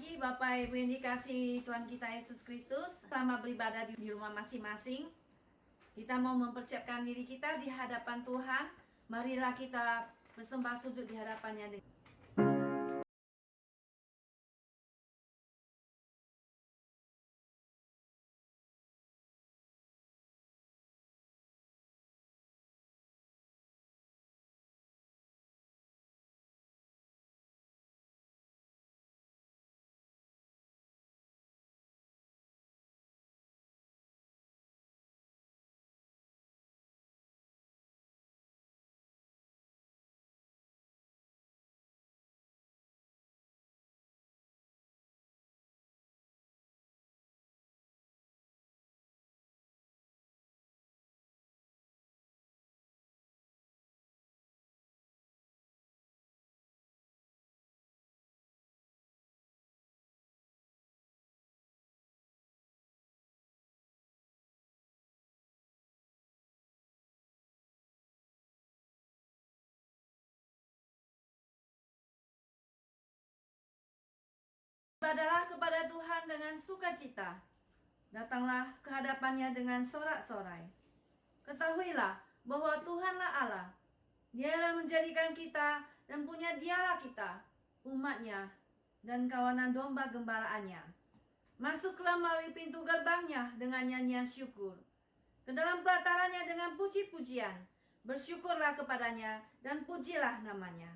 pagi Bapak Ibu yang dikasihi Tuhan kita Yesus Kristus. Selamat beribadah di rumah masing-masing. Kita mau mempersiapkan diri kita di hadapan Tuhan. Marilah kita bersembah sujud di hadapannya. Beribadahlah kepada Tuhan dengan sukacita. Datanglah ke hadapannya dengan sorak-sorai. Ketahuilah bahwa Tuhanlah Allah. Dialah menjadikan kita dan punya dialah kita, umatnya dan kawanan domba gembalaannya. Masuklah melalui pintu gerbangnya dengan nyanyian syukur. Ke dalam pelatarannya dengan puji-pujian. Bersyukurlah kepadanya dan pujilah namanya.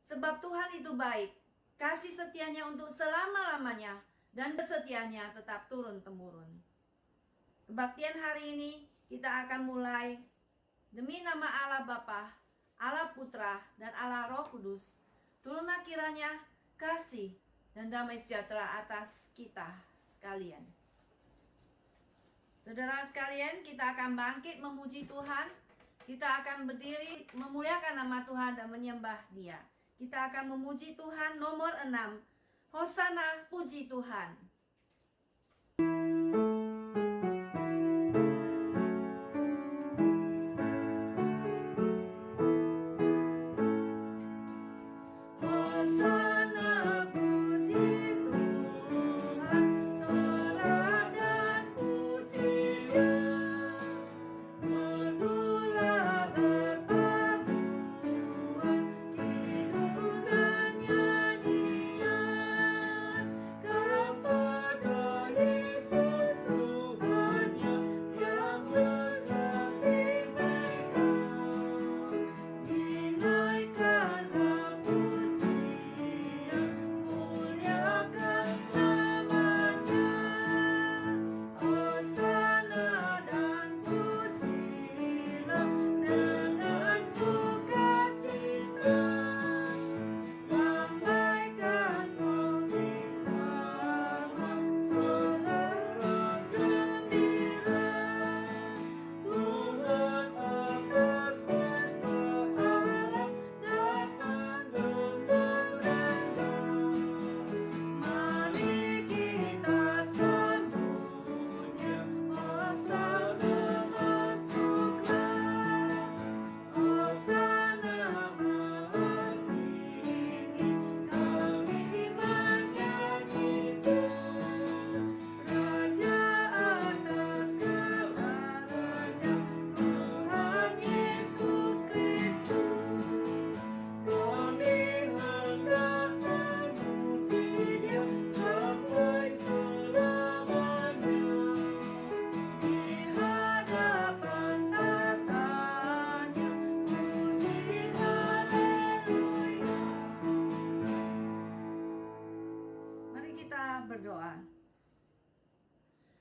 Sebab Tuhan itu baik. Kasih setianya untuk selama-lamanya dan kesetiaannya tetap turun-temurun. Kebaktian hari ini kita akan mulai demi nama Allah Bapa, Allah Putra, dan Allah Roh Kudus. Turunlah kiranya kasih dan damai sejahtera atas kita sekalian. Saudara sekalian, kita akan bangkit memuji Tuhan. Kita akan berdiri memuliakan nama Tuhan dan menyembah Dia. Kita akan memuji Tuhan nomor 6. Hosana, puji Tuhan.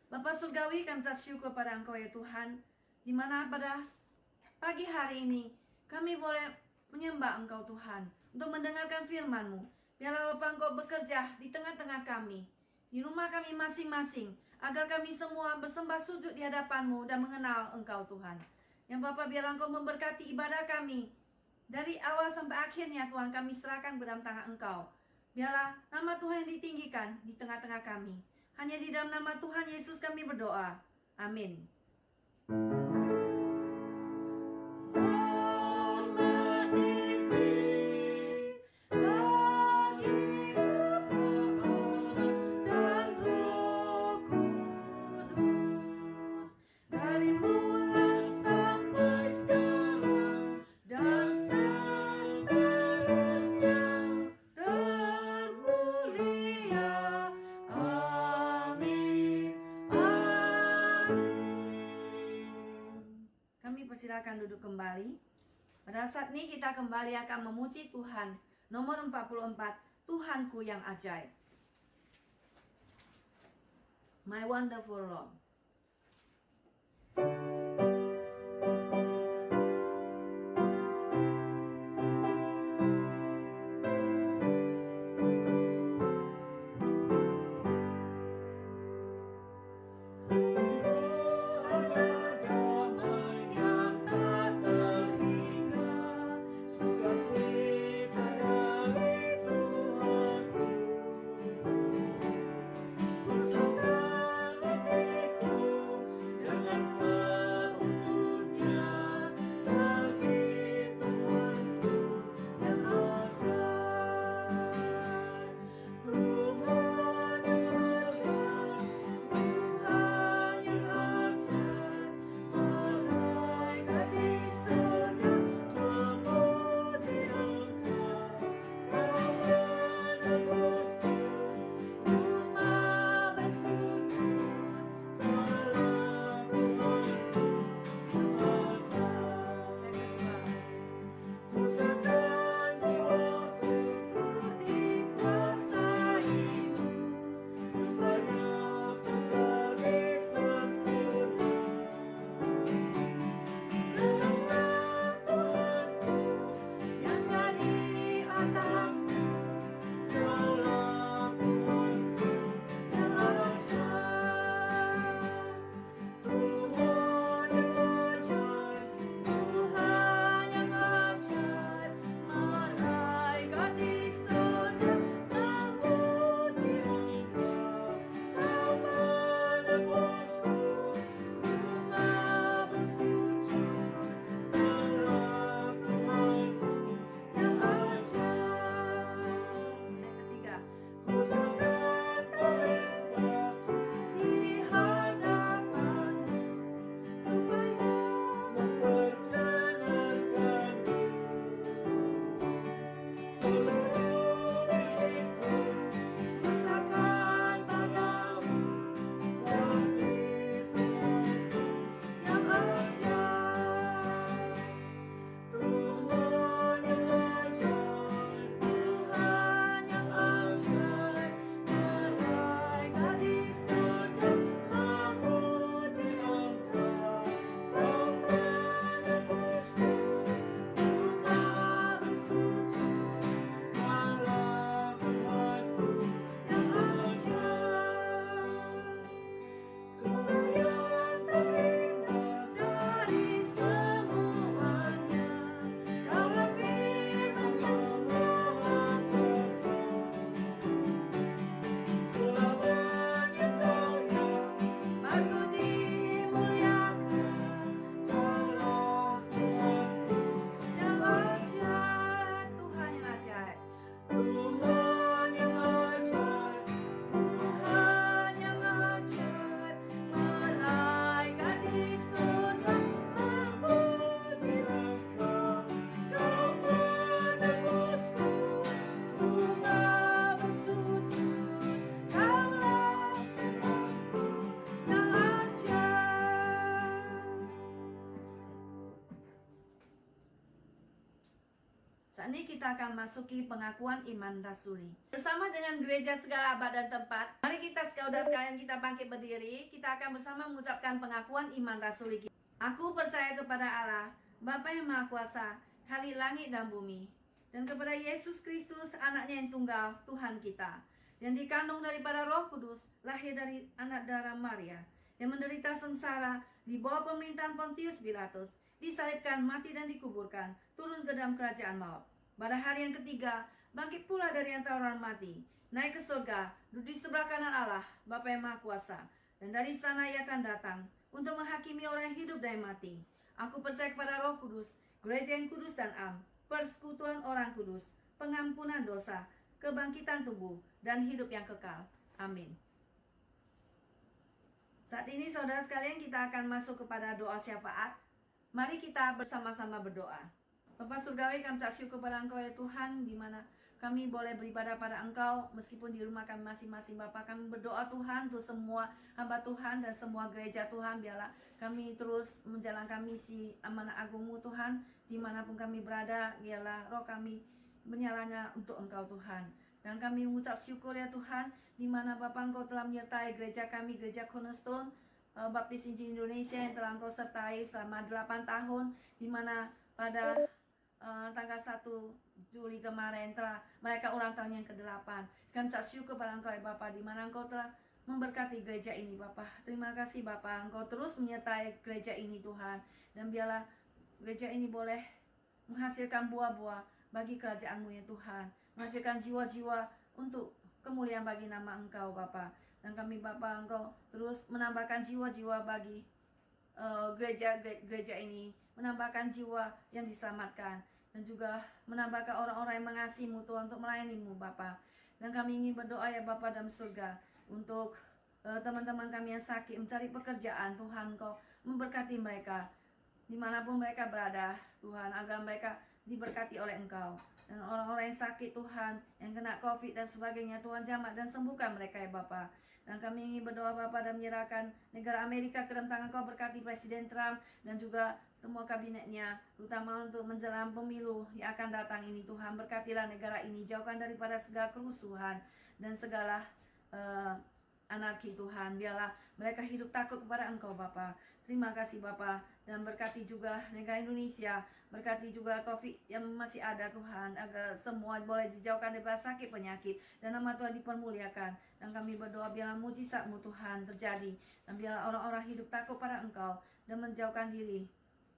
Bapa Surgawi, kami syukur pada Engkau ya Tuhan, di mana pada pagi hari ini kami boleh menyembah Engkau Tuhan, untuk mendengarkan firman-Mu. Biarlah Bapa Engkau bekerja di tengah-tengah kami, di rumah kami masing-masing, agar kami semua bersembah sujud di hadapan-Mu dan mengenal Engkau Tuhan. Yang Bapa, biarlah Engkau memberkati ibadah kami, dari awal sampai akhirnya Tuhan, kami serahkan ke dalam tangan Engkau. Biarlah nama Tuhan yang ditinggikan di tengah-tengah kami. Hanya di dalam nama Tuhan Yesus kami berdoa. Amin. Hormat diberi bagi Bapa dipersilakan duduk kembali. Pada saat ini kita kembali akan memuji Tuhan. Nomor 44, Tuhanku yang ajaib. My wonderful Lord. Saat ini kita akan masuki pengakuan iman rasuli. Bersama dengan gereja segala abad dan tempat, mari kita saudara sekalian kita bangkit berdiri. Kita akan bersama mengucapkan pengakuan iman rasuli. Aku percaya kepada Allah, Bapa yang Maha Kuasa, Khalik langit dan bumi, dan kepada Yesus Kristus, anaknya yang tunggal, Tuhan kita, yang dikandung daripada Roh Kudus, lahir dari anak darah Maria, yang menderita sengsara di bawah pemerintahan Pontius Pilatus, disalibkan, mati dan dikuburkan, turun ke dalam kerajaan maut. Pada hari yang ketiga, bangkit pula dari antara orang mati, naik ke surga, duduk di sebelah kanan Allah, Bapa yang Maha Kuasa, dan dari sana Ia akan datang untuk menghakimi orang yang hidup dan yang mati. Aku percaya kepada Roh Kudus, gereja yang kudus dan am, persekutuan orang kudus, pengampunan dosa, kebangkitan tubuh, dan hidup yang kekal. Amin. Saat ini saudara sekalian kita akan masuk kepada doa syafaat. Mari kita bersama-sama berdoa. Bapa Surgawi, kami tak syukur pada Engkau ya Tuhan, di mana kami boleh beribadah pada Engkau meskipun di rumah kami masing-masing. Bapa, kami berdoa Tuhan untuk semua hamba Tuhan dan semua gereja Tuhan. Biarlah kami terus menjalankan misi amanah agungmu Tuhan, dimanapun kami berada. Biarlah roh kami menyalanya untuk Engkau Tuhan. Dan kami mengucap syukur ya Tuhan, di mana Bapa Engkau telah menyertai gereja kami, gereja Cornerstone Baptis Injil Indonesia yang telah Engkau sertai selama 8 tahun, di mana pada tanggal 1 Juli kemarin telah mereka ulang tahun yang ke-8. Kami tak syukur pada Engkau ya Bapa, di mana Engkau telah memberkati gereja ini Bapa. Terima kasih Bapa, Engkau terus menyertai gereja ini Tuhan. Dan biarlah gereja ini boleh menghasilkan buah-buah bagi kerajaan-Mu ya Tuhan. Menghasilkan jiwa-jiwa untuk kemuliaan bagi nama Engkau Bapa. Dan kami Bapa, Engkau terus menambahkan jiwa-jiwa bagi gereja ini, menambahkan jiwa yang diselamatkan, dan juga menambahkan orang-orang yang mengasihi-Mu Tuhan untuk melayani-Mu Bapa. Dan kami ingin berdoa ya Bapa dalam surga untuk teman-teman kami yang sakit mencari pekerjaan. Tuhan, Engkau memberkati mereka dimanapun mereka berada Tuhan, agar mereka diberkati oleh Engkau. Dan orang-orang yang sakit Tuhan, yang kena COVID dan sebagainya, Tuhan jamah dan sembuhkan mereka ya Bapa. Dan kami ingin berdoa Bapa dan menyerahkan negara Amerika ke dalam tangan Kau, berkati Presiden Trump dan juga semua kabinetnya, terutama untuk menjelang pemilu yang akan datang ini Tuhan. Berkatilah negara ini, jauhkan daripada segala kerusuhan dan segala anarki Tuhan. Biarlah mereka hidup takut kepada Engkau Bapa. Terima kasih Bapa, dan berkati juga negara Indonesia, berkati juga COVID yang masih ada Tuhan, agar semua boleh dijauhkan daripada sakit penyakit dan nama Tuhan dipermuliakan. Dan kami berdoa biarlah mujizat-Mu Tuhan terjadi, dan biarlah orang-orang hidup takut pada Engkau dan menjauhkan diri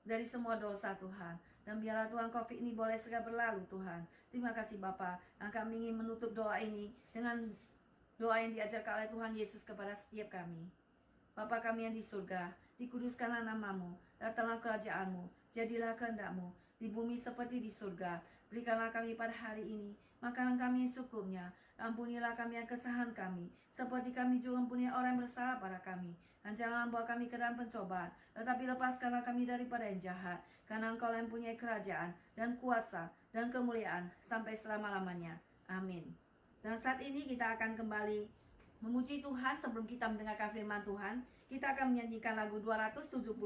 dari semua dosa Tuhan. Dan biarlah Tuhan COVID ini boleh segera berlalu Tuhan. Terima kasih Bapa. Dan kami ingin menutup doa ini dengan doa yang diajarkan oleh Tuhan Yesus kepada setiap kami. Bapa kami yang di surga, dikuduskanlah nama-Mu, datanglah kerajaan-Mu, jadilah kehendak-Mu, di bumi seperti di surga. Berikanlah kami pada hari ini makanan kami yang secukupnya. Ampunilah kami yang kesalahan kami, seperti kami juga ampuni orang yang bersalah pada kami. Dan janganlah bawa kami ke dalam pencobaan, tetapi lepaskanlah kami daripada yang jahat. Karena Engkau yang mempunyai kerajaan, dan kuasa, dan kemuliaan, sampai selama-lamanya. Amin. Dan saat ini kita akan kembali memuji Tuhan. Sebelum kita mendengarkan firman Tuhan, kita akan menyanyikan lagu 279.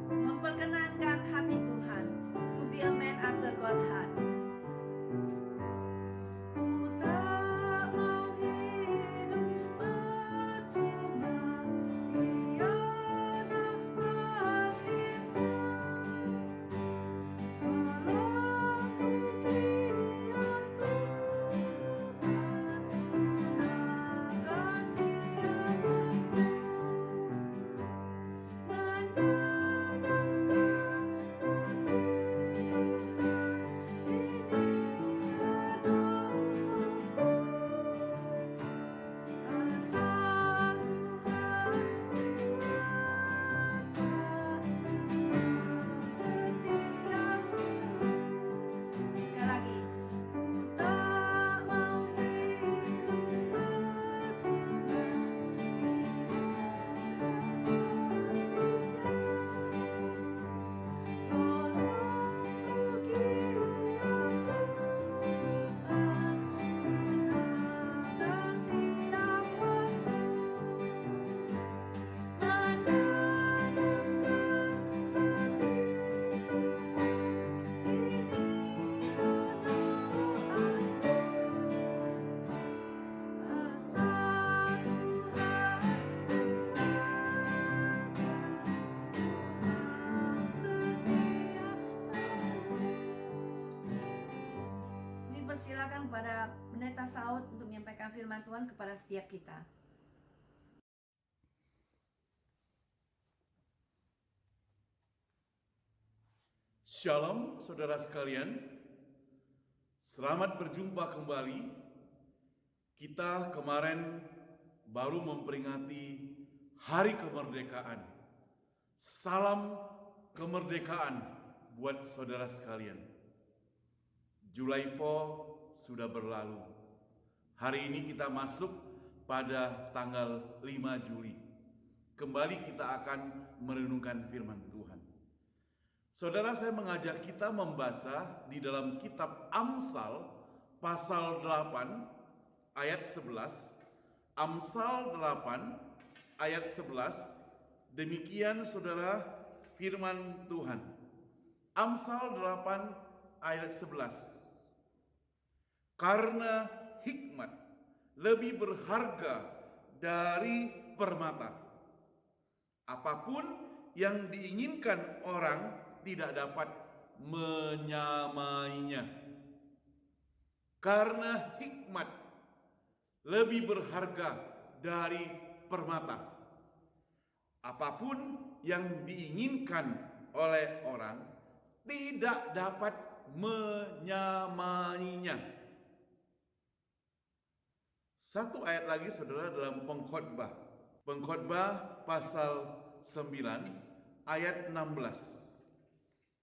Memperkenankan hati Tuhan, to be a man after God's heart. Persilakan kepada Pendeta Saud untuk menyampaikan firman Tuhan kepada setiap kita. Shalom saudara sekalian, selamat berjumpa kembali. Kita kemarin baru memperingati Hari Kemerdekaan. Salam kemerdekaan buat saudara sekalian. July 4 sudah berlalu. Hari ini kita masuk pada tanggal 5 Juli. Kembali kita akan merenungkan firman Tuhan. Saudara, saya mengajak kita membaca di dalam kitab Amsal pasal 8 ayat 11. Amsal 8 ayat 11. Demikian saudara firman Tuhan. Amsal 8 ayat 11. Karena hikmat lebih berharga dari permata. Apapun yang diinginkan orang tidak dapat menyamainya. Karena hikmat lebih berharga dari permata. Apapun yang diinginkan oleh orang tidak dapat menyamainya. Satu ayat lagi saudara dalam Pengkhotbah. Pengkhotbah pasal 9 ayat 16.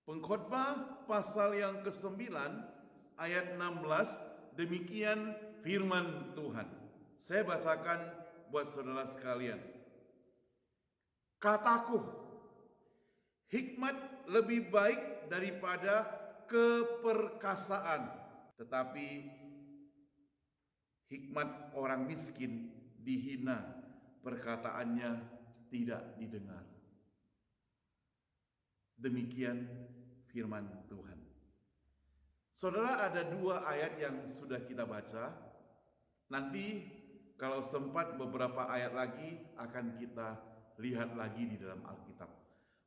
Pengkhotbah pasal yang ke-9 ayat 16, demikian firman Tuhan. Saya bacakan buat saudara sekalian. Kataku, hikmat lebih baik daripada keperkasaan, tetapi hikmat orang miskin dihina, perkataannya tidak didengar. Demikian firman Tuhan. Saudara, ada 2 ayat yang sudah kita baca. Nanti kalau sempat beberapa ayat lagi akan kita lihat lagi di dalam Alkitab.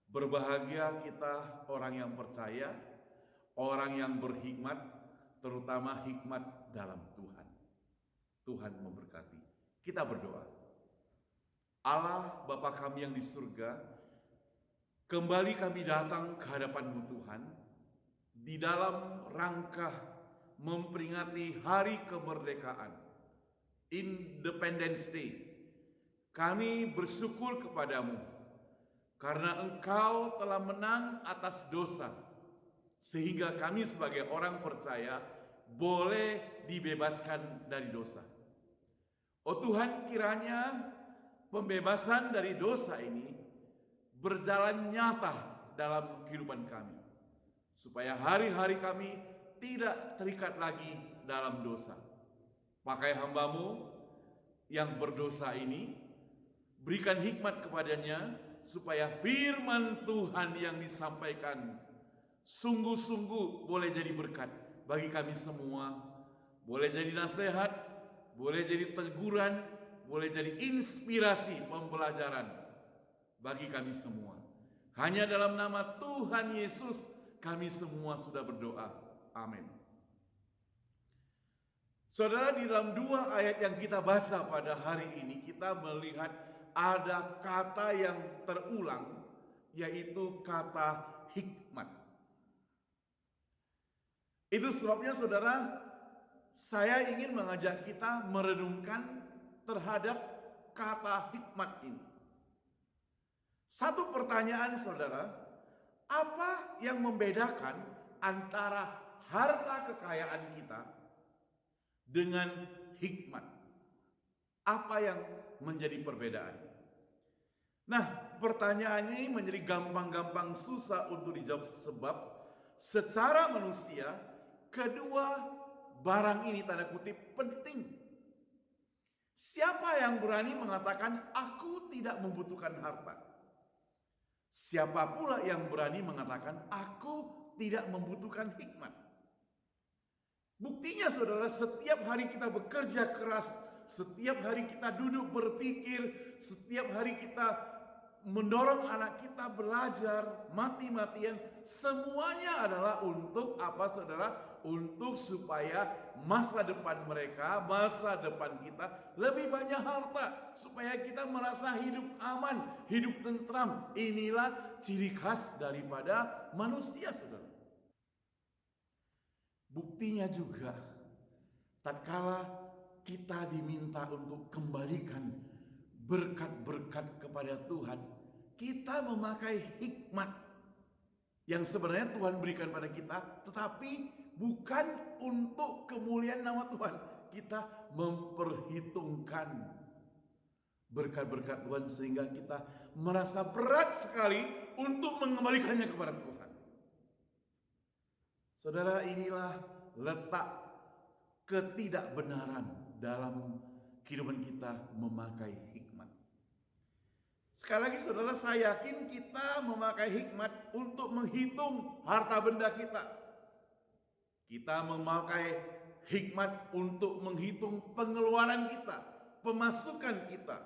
Berbahagia kita orang yang percaya, orang yang berhikmat, terutama hikmat dalam Tuhan. Tuhan memberkati. Kita berdoa. Allah Bapa kami yang di surga, kembali kami datang ke hadapan-Mu Tuhan, di dalam rangka memperingati hari kemerdekaan, Independence Day. Kami bersyukur kepadamu, karena Engkau telah menang atas dosa, sehingga kami sebagai orang percaya boleh dibebaskan dari dosa. Oh Tuhan, kiranya pembebasan dari dosa ini berjalan nyata dalam kehidupan kami, supaya hari-hari kami tidak terikat lagi dalam dosa. Pakai hamba-Mu yang berdosa ini, berikan hikmat kepadanya, supaya firman Tuhan yang disampaikan sungguh-sungguh boleh jadi berkat bagi kami semua, boleh jadi nasihat, boleh jadi teguran, boleh jadi inspirasi pembelajaran bagi kami semua. Hanya dalam nama Tuhan Yesus kami semua sudah berdoa. Amin. Saudara, di dalam 2 ayat yang kita baca pada hari ini, kita melihat ada kata yang terulang, yaitu kata hikmat. Itu sebabnya saudara, saya ingin mengajak kita merenungkan terhadap kata hikmat ini. Satu pertanyaan saudara, apa yang membedakan antara harta kekayaan kita dengan hikmat? Apa yang menjadi perbedaan? Nah, pertanyaan ini menjadi gampang-gampang susah untuk dijawab, sebab secara manusia kedua barang ini tanda kutip penting. Siapa yang berani mengatakan aku tidak membutuhkan harta? Siapa pula yang berani mengatakan aku tidak membutuhkan hikmat? Buktinya saudara, setiap hari kita bekerja keras, setiap hari kita duduk berpikir, setiap hari kita mendorong anak kita belajar mati-matian, semuanya adalah untuk apa saudara? Untuk supaya masa depan mereka, masa depan kita lebih banyak harta, supaya kita merasa hidup aman, hidup tentram. Inilah ciri khas daripada manusia, saudara. Buktinya juga, tatkala kita diminta untuk kembalikan berkat-berkat kepada Tuhan, kita memakai hikmat yang sebenarnya Tuhan berikan pada kita, tetapi bukan untuk kemuliaan nama Tuhan. Kita memperhitungkan berkat-berkat Tuhan sehingga kita merasa berat sekali untuk mengembalikannya kepada Tuhan. Saudara, inilah letak ketidakbenaran dalam kehidupan kita memakai hikmat. Sekali lagi saudara, saya yakin kita memakai hikmat untuk menghitung harta benda kita. Kita memakai hikmat untuk menghitung pengeluaran kita, pemasukan kita,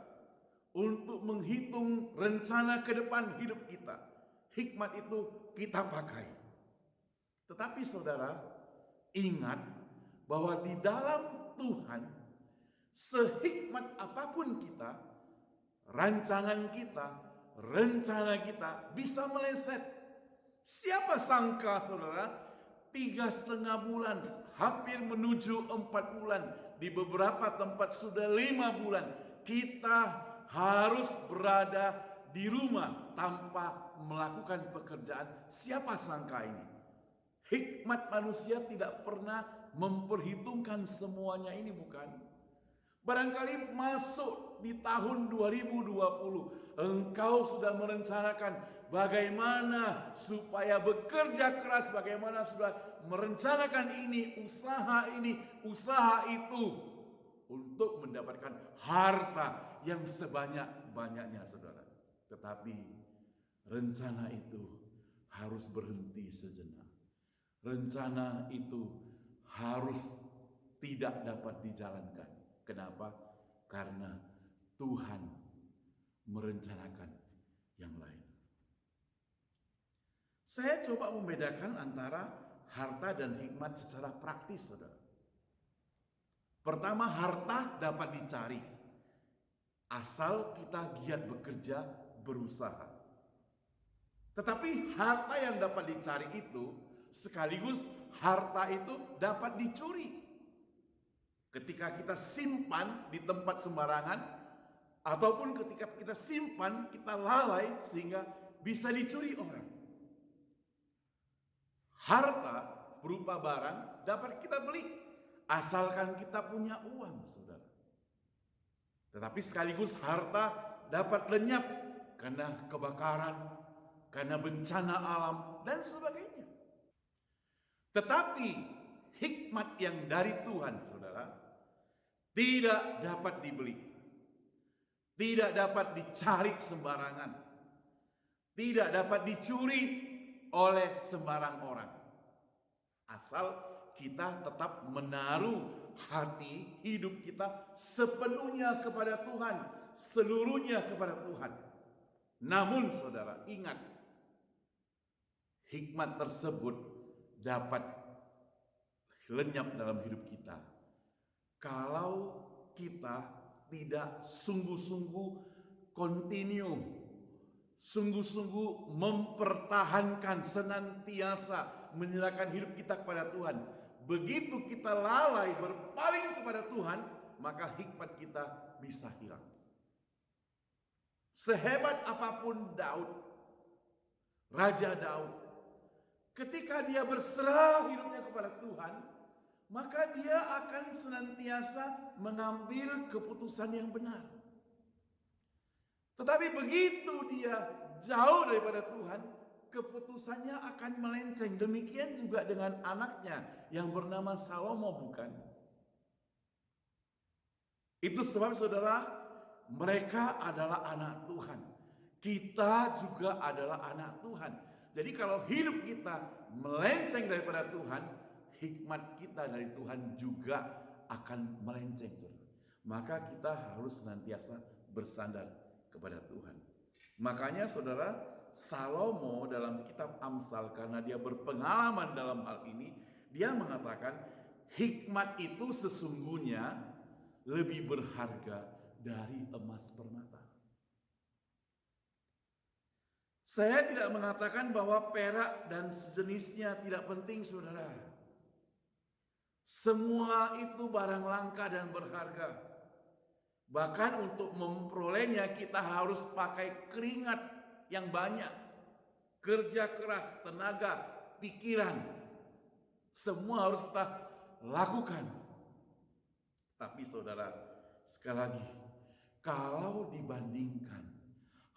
untuk menghitung rencana ke depan hidup kita. Hikmat itu kita pakai. Tetapi saudara, ingat bahwa di dalam Tuhan, sehikmat apapun kita, rancangan kita, rencana kita bisa meleset. Siapa sangka saudara, 3,5 bulan, hampir menuju 4 bulan, di beberapa tempat sudah 5 bulan, kita harus berada di rumah tanpa melakukan pekerjaan. Siapa sangka ini? Hikmat manusia tidak pernah memperhitungkan semuanya ini, bukan? Barangkali masuk di tahun 2020, engkau sudah merencanakan bagaimana supaya bekerja keras, bagaimana sudah merencanakan ini, usaha itu, untuk mendapatkan harta yang sebanyak-banyaknya, saudara. Tetapi rencana itu harus berhenti sejenak. Rencana itu harus tidak dapat dijalankan. Kenapa? Karena Tuhan merencanakan yang lain. Saya coba membedakan antara harta dan hikmat secara praktis, saudara. Pertama, harta dapat dicari asal kita giat bekerja, berusaha. Tetapi harta yang dapat dicari itu sekaligus harta itu dapat dicuri. Ketika kita simpan di tempat sembarangan, ataupun ketika kita simpan, kita lalai sehingga bisa dicuri orang. Harta berupa barang dapat kita beli, asalkan kita punya uang, saudara. Tetapi sekaligus harta dapat lenyap karena kebakaran, karena bencana alam, dan sebagainya. Tetapi hikmat yang dari Tuhan, saudara, tidak dapat dibeli, tidak dapat dicari sembarangan, tidak dapat dicuri oleh sembarang orang. Asal kita tetap menaruh hati hidup kita sepenuhnya kepada Tuhan, seluruhnya kepada Tuhan. Namun saudara, ingat, hikmat tersebut dapat lenyap dalam hidup kita kalau kita tidak sungguh-sungguh continue, sungguh-sungguh mempertahankan, senantiasa menyerahkan hidup kita kepada Tuhan. Begitu kita lalai berpaling kepada Tuhan, maka hikmat kita bisa hilang. Sehebat apapun Daud, Raja Daud, ketika dia berserah hidupnya kepada Tuhan, maka dia akan senantiasa mengambil keputusan yang benar. Tetapi begitu dia jauh daripada Tuhan, keputusannya akan melenceng. Demikian juga dengan anaknya yang bernama Salomo, bukan? Itu sebab saudara, mereka adalah anak Tuhan. Kita juga adalah anak Tuhan. Jadi kalau hidup kita melenceng daripada Tuhan, hikmat kita dari Tuhan juga akan melenceng, saudara. Maka kita harus senantiasa bersandar kepada Tuhan. Makanya saudara, Salomo dalam kitab Amsal, karena dia berpengalaman dalam hal ini, dia mengatakan hikmat itu sesungguhnya lebih berharga dari emas permata. Saya tidak mengatakan bahwa perak dan sejenisnya tidak penting, saudara. Semua itu barang langka dan berharga. Bahkan untuk memperolehnya kita harus pakai keringat yang banyak, kerja keras, tenaga, pikiran. Semua harus kita lakukan. Tapi saudara, sekali lagi, Kalau dibandingkan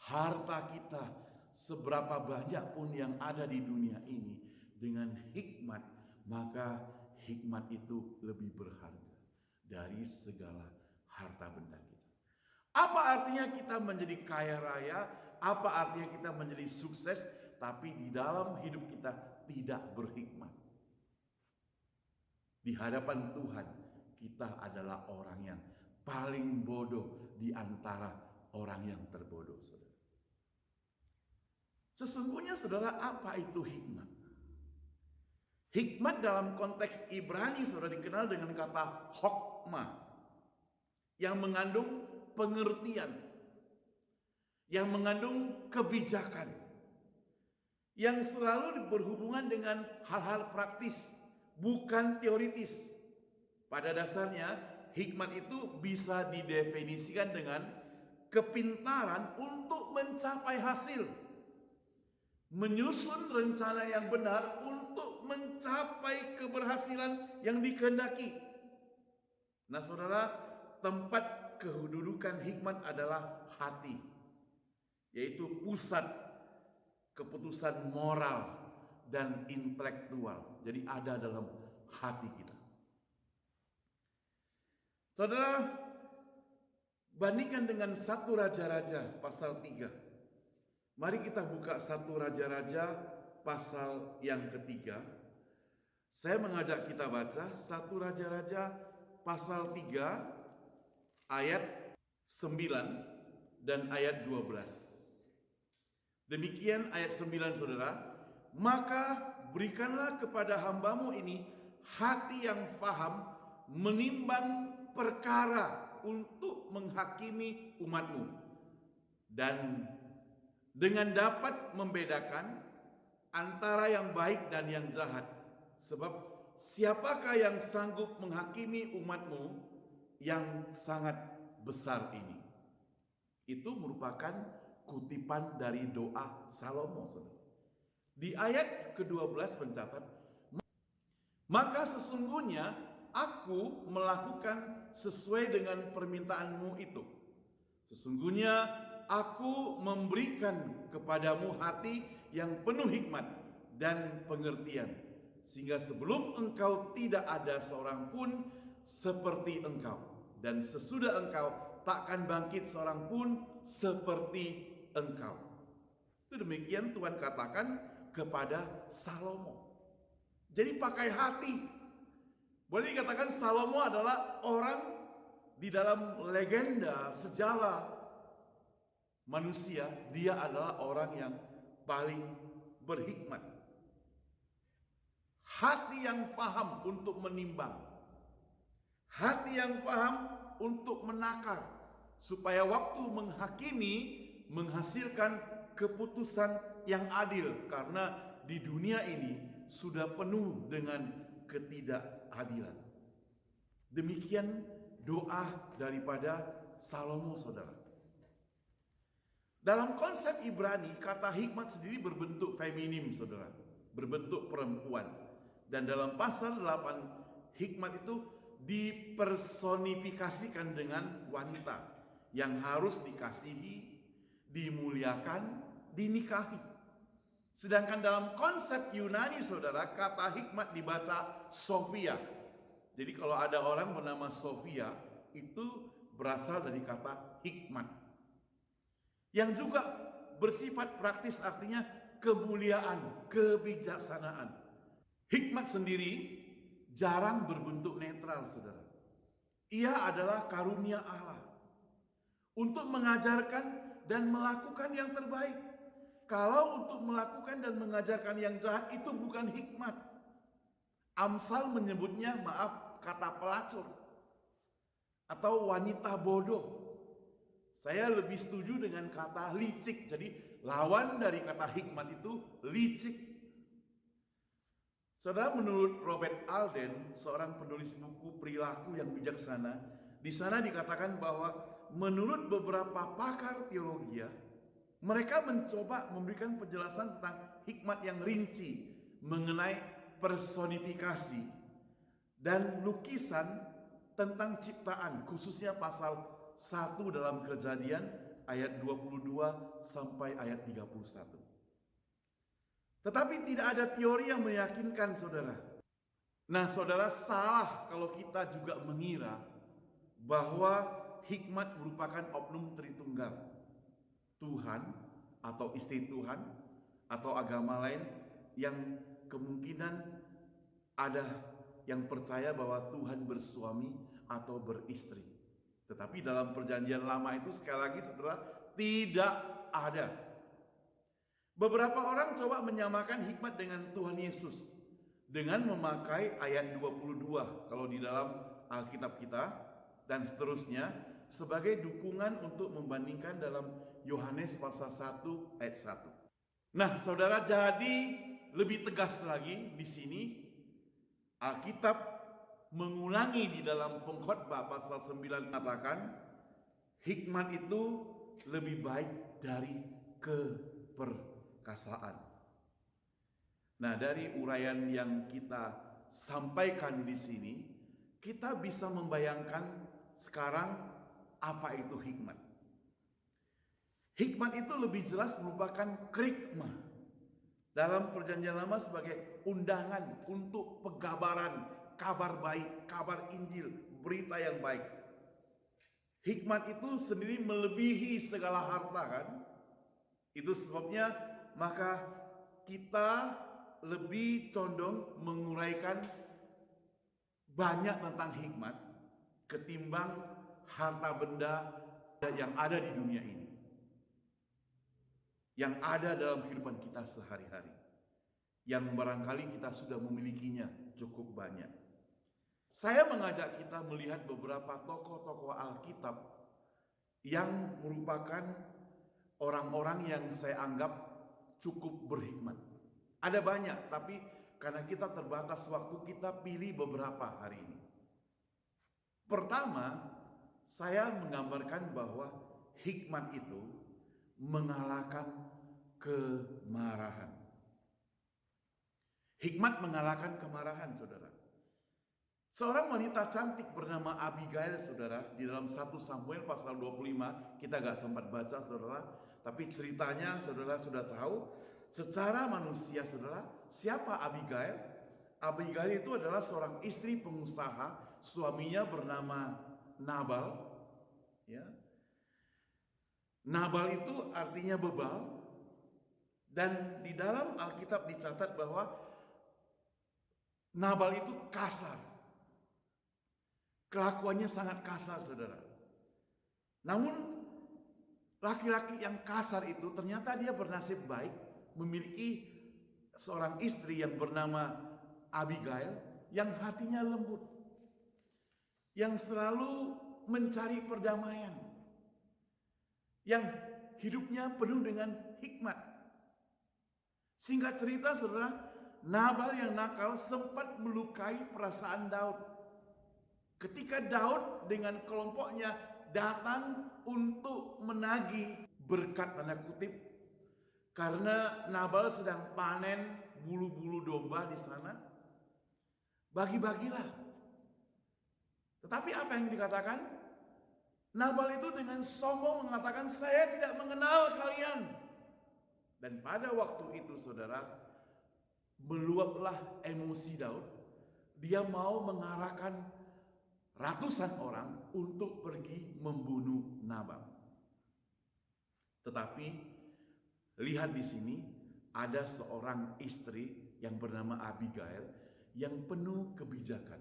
harta kita seberapa banyak pun yang ada di dunia ini dengan hikmat, maka hikmat itu lebih berharga dari segala harta benda kita. Apa artinya kita menjadi kaya raya? Apa artinya kita menjadi sukses tapi di dalam hidup kita tidak berhikmat? Di hadapan Tuhan kita adalah orang yang paling bodoh di antara orang yang terbodoh, saudara. Sesungguhnya saudara, apa itu hikmat? Hikmat dalam konteks Ibrani saudara dikenal dengan kata hokmah, yang mengandung pengertian, yang mengandung kebijakan, yang selalu berhubungan dengan hal-hal praktis, bukan teoritis. Pada dasarnya hikmat itu bisa didefinisikan dengan kepintaran untuk mencapai hasil, menyusun rencana yang benar untuk mencapai keberhasilan yang dikehendaki. Nah saudara, tempat kedudukan hikmat adalah hati, yaitu pusat keputusan moral dan intelektual. Jadi ada dalam hati kita. Saudara, bandingkan dengan 1 Raja-Raja pasal 3. Mari kita buka 1 Raja-Raja pasal yang ketiga. Saya mengajak kita baca 1 Raja-Raja pasal 3 ayat 9 dan ayat 12. Demikian ayat 9 saudara. Maka berikanlah kepada hambamu ini hati yang faham menimbang perkara untuk menghakimi umatmu, dan dengan dapat membedakan antara yang baik dan yang jahat. Sebab siapakah yang sanggup menghakimi umatmu yang sangat besar ini? Itu merupakan kutipan dari doa Salomo, saudara. Di ayat ke-12 mencatat, maka sesungguhnya aku melakukan sesuai dengan permintaanmu itu. Sesungguhnya aku memberikan kepadamu hati yang penuh hikmat dan pengertian, sehingga sebelum engkau tidak ada seorang pun seperti engkau, dan sesudah engkau takkan bangkit seorang pun seperti engkau. Itu demikian Tuhan katakan kepada Salomo. Jadi pakai hati. Boleh dikatakan Salomo adalah orang di dalam legenda sejarah manusia, dia adalah orang yang paling berhikmat. Hati yang paham untuk menimbang, hati yang paham untuk menakar, supaya waktu menghakimi menghasilkan keputusan yang adil, karena di dunia ini sudah penuh dengan ketidakadilan. Demikian doa daripada Salomo, saudara. Dalam konsep Ibrani, kata hikmat sendiri berbentuk feminim, saudara, berbentuk perempuan. Dan dalam pasal 8, hikmat itu dipersonifikasikan dengan wanita yang harus dikasihi, dimuliakan, dinikahi. Sedangkan dalam konsep Yunani, saudara, kata hikmat dibaca Sophia. Jadi kalau ada orang bernama Sophia, itu berasal dari kata hikmat, yang juga bersifat praktis, artinya kemuliaan, kebijaksanaan. Hikmat sendiri jarang berbentuk netral, saudara. Ia adalah karunia Allah untuk mengajarkan dan melakukan yang terbaik. Kalau untuk melakukan dan mengajarkan yang jahat itu bukan hikmat. Amsal menyebutnya, maaf, kata pelacur atau wanita bodoh. Saya lebih setuju dengan kata licik. Jadi lawan dari kata hikmat itu licik. Saudara, menurut Robert Alden, seorang penulis buku perilaku yang bijaksana, di sana dikatakan bahwa menurut beberapa pakar teologi, mereka mencoba memberikan penjelasan tentang hikmat yang rinci mengenai personifikasi dan lukisan tentang ciptaan, khususnya pasal 1 dalam Kejadian ayat 22 sampai ayat 31. Tetapi tidak ada teori yang meyakinkan saudara. Nah saudara, salah kalau kita juga mengira bahwa hikmat merupakan oknum Tritunggal. Tuhan atau istri Tuhan atau agama lain yang kemungkinan ada yang percaya bahwa Tuhan bersuami atau beristri. Tetapi dalam perjanjian lama itu sekali lagi saudara tidak ada. Beberapa orang coba menyamakan hikmat dengan Tuhan Yesus dengan memakai ayat 22 kalau di dalam Alkitab kita dan seterusnya sebagai dukungan untuk membandingkan dalam Yohanes pasal 1 ayat 1. Nah, saudara, jadi lebih tegas lagi di sini Alkitab mengulangi di dalam Pengkhotbah pasal 9 mengatakan hikmat itu lebih baik dari keperkasaan. Nah, dari uraian yang kita sampaikan di sini, kita bisa membayangkan sekarang apa itu hikmat. Hikmat itu lebih jelas merupakan kerikmah dalam perjanjian lama sebagai undangan untuk pegabaran, kabar baik, kabar Injil, berita yang baik. Hikmat itu sendiri melebihi segala harta kan? Itu sebabnya maka kita lebih condong menguraikan banyak tentang hikmat ketimbang harta benda yang ada di dunia ini. Yang ada dalam kehidupan kita sehari-hari. Yang barangkali kita sudah memilikinya cukup banyak. Saya mengajak kita melihat beberapa tokoh-tokoh Alkitab yang merupakan orang-orang yang saya anggap cukup berhikmat. Ada banyak, tapi karena kita terbatas waktu, kita pilih beberapa hari ini. Pertama, saya menggambarkan bahwa hikmat itu mengalahkan kemarahan. Hikmat mengalahkan kemarahan, saudara. Seorang wanita cantik bernama Abigail, saudara, di dalam 1 Samuel pasal 25, kita gak sempat baca, saudara, tapi ceritanya saudara sudah tahu. Secara manusia, saudara, siapa Abigail? Abigail itu adalah seorang istri pengusaha, suaminya bernama Nabal, ya. Nabal itu artinya bebal, dan di dalam Alkitab dicatat bahwa Nabal itu kasar. Kelakuannya sangat kasar, saudara. Namun laki-laki yang kasar itu ternyata dia bernasib baik, memiliki seorang istri yang bernama Abigail yang hatinya lembut, yang selalu mencari perdamaian, yang hidupnya penuh dengan hikmat. Singkat cerita, saudara, Nabal yang nakal sempat melukai perasaan Daud. Ketika Daud dengan kelompoknya datang untuk menagih berkat tanda kutip, karena Nabal sedang panen bulu-bulu domba di sana, bagi-bagilah. Tetapi apa yang dikatakan? Nabal itu dengan sombong mengatakan, saya tidak mengenal kalian. Dan pada waktu itu, saudara, meluaplah emosi Daud. Dia mau mengarahkan ratusan orang untuk pergi membunuh Nabal. Tetapi lihat di sini ada seorang istri yang bernama Abigail yang penuh kebijakan.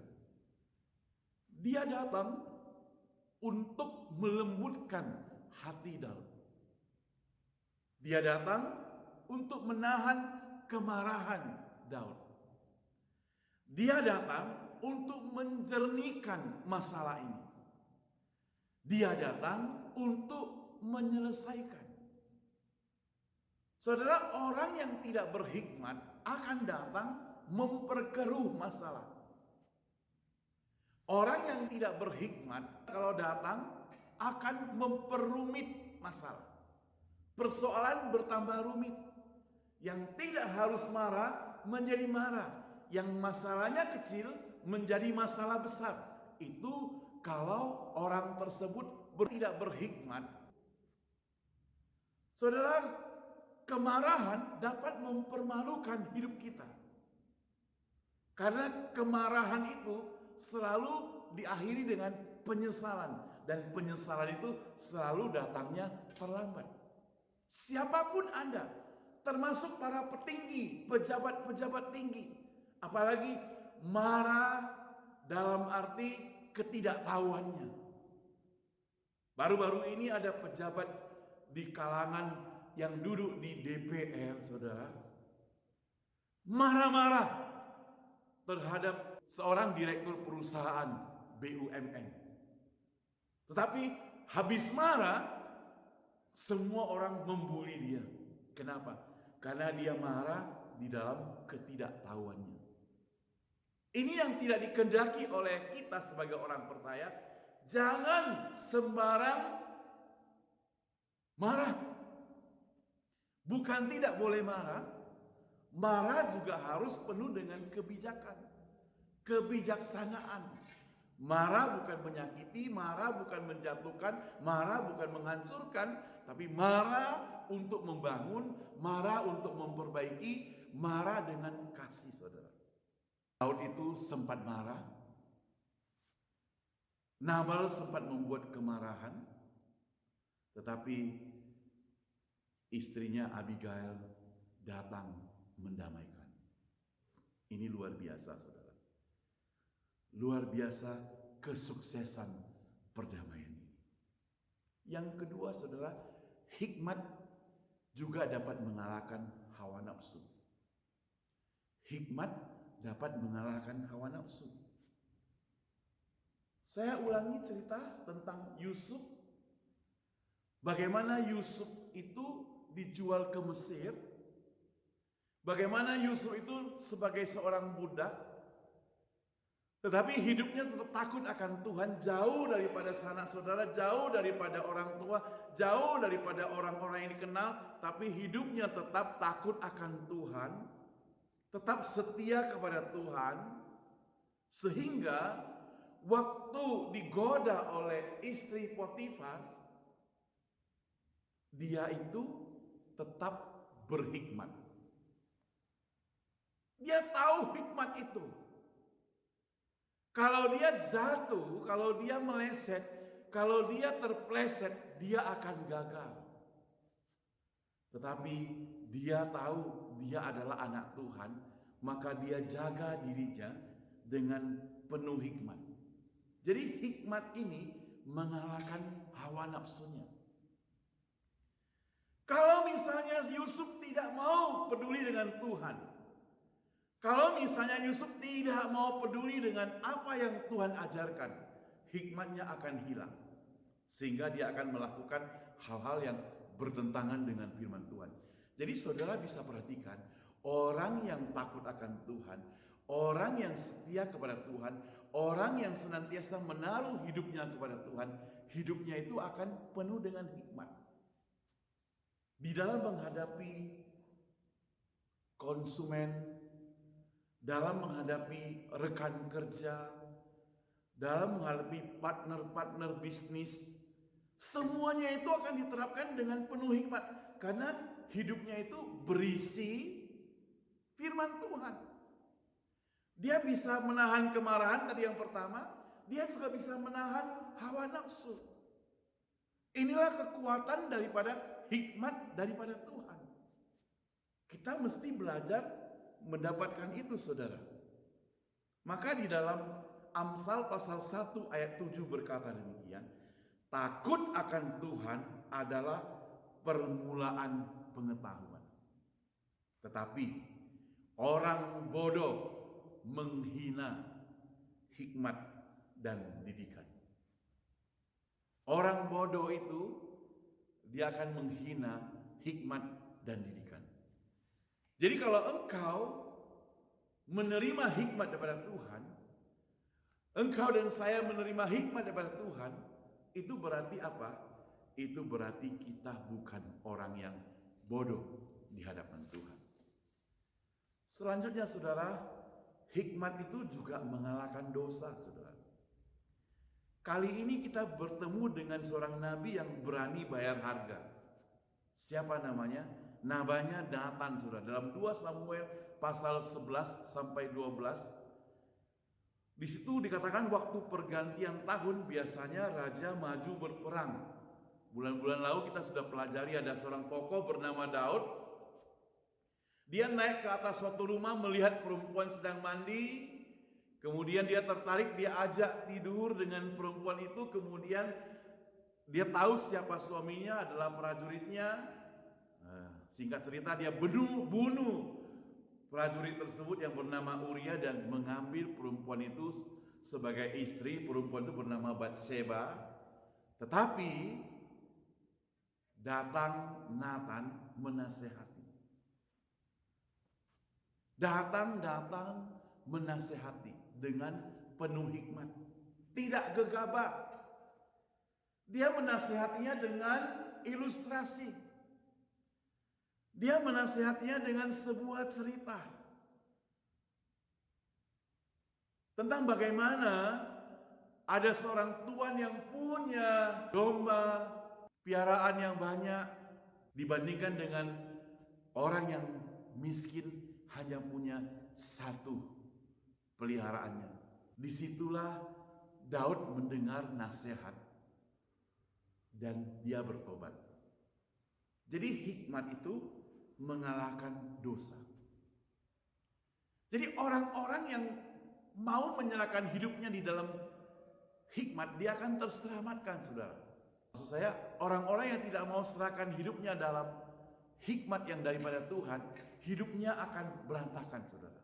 Dia datang untuk melembutkan hati Daud. Dia datang untuk menahan kemarahan Daud. Dia datang untuk menjernihkan masalah ini. Dia datang untuk menyelesaikan. Saudara, orang yang tidak berhikmat akan datang memperkeruh masalah. Orang yang tidak berhikmat kalau datang akan memperumit masalah. Persoalan bertambah rumit. Yang tidak harus marah menjadi marah. Yang masalahnya kecil menjadi masalah besar. Itu kalau orang tersebut tidak berhikmat, saudara, kemarahan dapat mempermalukan hidup kita. Karena kemarahan itu selalu diakhiri dengan penyesalan. Dan penyesalan itu selalu datangnya terlambat. Siapapun Anda, termasuk para petinggi, pejabat-pejabat tinggi, apalagi marah dalam arti ketidaktahuannya. Baru-baru ini ada pejabat di kalangan yang duduk di DPR, saudara, marah-marah terhadap seorang direktur perusahaan BUMN. Tetapi habis marah, semua orang membuli dia. Kenapa? Karena dia marah di dalam ketidaktahuannya. Ini yang tidak dikehendaki oleh kita sebagai orang percaya. Jangan sembarang marah. Bukan tidak boleh marah. Marah juga harus penuh dengan kebijakan, kebijaksanaan. Marah bukan menyakiti, marah bukan menjatuhkan, marah bukan menghancurkan, tapi marah untuk membangun, marah untuk memperbaiki, marah dengan kasih, saudara. Daud itu sempat marah. Nabal sempat membuat kemarahan, tetapi istrinya Abigail datang mendamaikan. Ini luar biasa, saudara. Luar biasa kesuksesan perdamaian ini. Yang kedua, saudara, hikmat juga dapat mengalahkan hawa nafsu. Hikmat dapat mengalahkan hawa nafsu. Saya ulangi cerita tentang Yusuf. Bagaimana Yusuf itu dijual ke Mesir. Bagaimana Yusuf itu sebagai seorang budak, tetapi hidupnya tetap takut akan Tuhan, jauh daripada sanak saudara, jauh daripada orang tua, jauh daripada orang-orang yang dikenal, tapi hidupnya tetap takut akan Tuhan, tetap setia kepada Tuhan, sehingga waktu digoda oleh istri Potifar, dia itu tetap berhikmat. Dia tahu hikmat itu. Kalau dia jatuh, kalau dia meleset, kalau dia terpleset, dia akan gagal. Tetapi dia tahu dia adalah anak Tuhan, maka dia jaga dirinya dengan penuh hikmat. Jadi hikmat ini mengalahkan hawa nafsunya. Kalau misalnya Yusuf tidak mau peduli dengan Tuhan, kalau misalnya Yusuf tidak mau peduli dengan apa yang Tuhan ajarkan, hikmatnya akan hilang. Sehingga dia akan melakukan hal-hal yang bertentangan dengan firman Tuhan. Jadi saudara bisa perhatikan, orang yang takut akan Tuhan, orang yang setia kepada Tuhan, orang yang senantiasa menaruh hidupnya kepada Tuhan, hidupnya itu akan penuh dengan hikmat. Di dalam menghadapi konsumen, dalam menghadapi rekan kerja, dalam menghadapi partner-partner bisnis, semuanya itu akan diterapkan dengan penuh hikmat. Karena hidupnya itu berisi firman Tuhan. Dia bisa menahan kemarahan tadi yang pertama, dia juga bisa menahan hawa nafsu. Inilah kekuatan daripada hikmat daripada Tuhan. Kita mesti belajar mendapatkan itu, saudara. Maka di dalam Amsal pasal 1 ayat 7 berkata demikian, takut akan Tuhan adalah permulaan pengetahuan. Tetapi orang bodoh menghina hikmat dan didikan. Orang bodoh itu dia akan menghina hikmat dan didikan. Jadi kalau engkau menerima hikmat daripada Tuhan, engkau dan saya menerima hikmat daripada Tuhan, itu berarti apa? Itu berarti kita bukan orang yang bodoh di hadapan Tuhan. Selanjutnya, saudara, hikmat itu juga mengalahkan dosa, saudara. Kali ini kita bertemu dengan seorang nabi yang berani bayar harga. Siapa namanya? Namanya Natan, Saudara. Dalam 2 Samuel pasal 11 sampai 12, di situ dikatakan waktu pergantian tahun biasanya raja maju berperang. Bulan-bulan lalu kita sudah pelajari ada seorang tokoh bernama Daud. Dia naik ke atas suatu rumah melihat perempuan sedang mandi. Kemudian dia tertarik, dia ajak tidur dengan perempuan itu. Kemudian dia tahu siapa suaminya adalah prajuritnya. Singkat cerita dia bunuh prajurit tersebut yang bernama Uria dan mengambil perempuan itu sebagai istri. Perempuan itu bernama Batseba. Tetapi datang Natan menasehati. Datang menasehati dengan penuh hikmat. Tidak gegabah. Dia menasehatinya dengan ilustrasi. Dia menasehatinya dengan sebuah cerita tentang bagaimana ada seorang tuan yang punya domba piaraan yang banyak dibandingkan dengan orang yang miskin hanya punya satu peliharaannya. Disitulah Daud mendengar nasihat dan dia bertobat. Jadi hikmat itu mengalahkan dosa. Jadi orang-orang yang mau menyerahkan hidupnya di dalam hikmat, dia akan terselamatkan, saudara. Maksud saya, orang-orang yang tidak mau serahkan hidupnya dalam hikmat yang daripada Tuhan, hidupnya akan berantakan, saudara.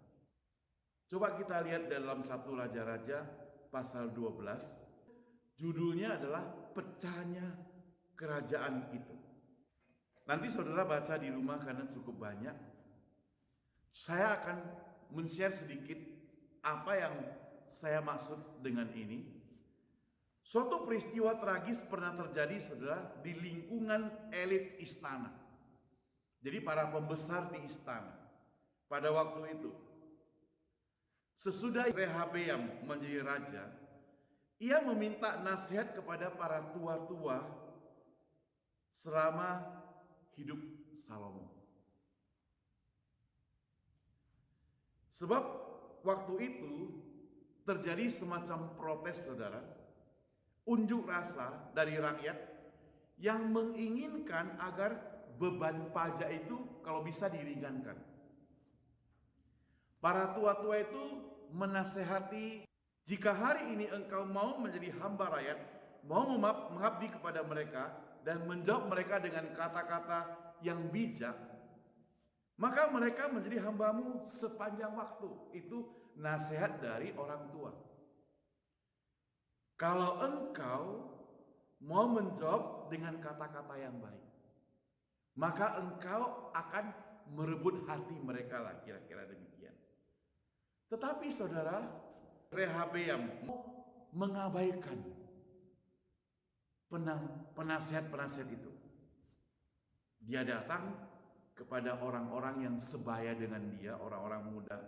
Coba kita lihat dalam 1 Raja-Raja pasal 12. Judulnya adalah pecahnya kerajaan itu. Nanti saudara baca di rumah karena cukup banyak. Saya akan men-share sedikit apa yang saya maksud dengan ini. Suatu peristiwa tragis pernah terjadi, saudara, di lingkungan elit istana. Jadi para pembesar di istana pada waktu itu. Sesudah Rehabeam menjadi raja, ia meminta nasihat kepada para tua-tua selama hidup Salomo. Sebab waktu itu terjadi semacam protes, saudara, unjuk rasa dari rakyat yang menginginkan agar beban pajak itu kalau bisa diringankan. Para tua-tua itu menasehati, jika hari ini engkau mau menjadi hamba rakyat, mau mengabdi kepada mereka dan menjawab mereka dengan kata-kata yang bijak, maka mereka menjadi hambamu sepanjang waktu. Itu nasihat dari orang tua. Kalau engkau mau menjawab dengan kata-kata yang baik, maka engkau akan merebut hati mereka lah, kira-kira demikian. Tetapi saudara, Rehabeam mengabaikan penasihat-penasihat itu. Dia datang kepada orang-orang yang sebaya dengan dia, orang-orang muda,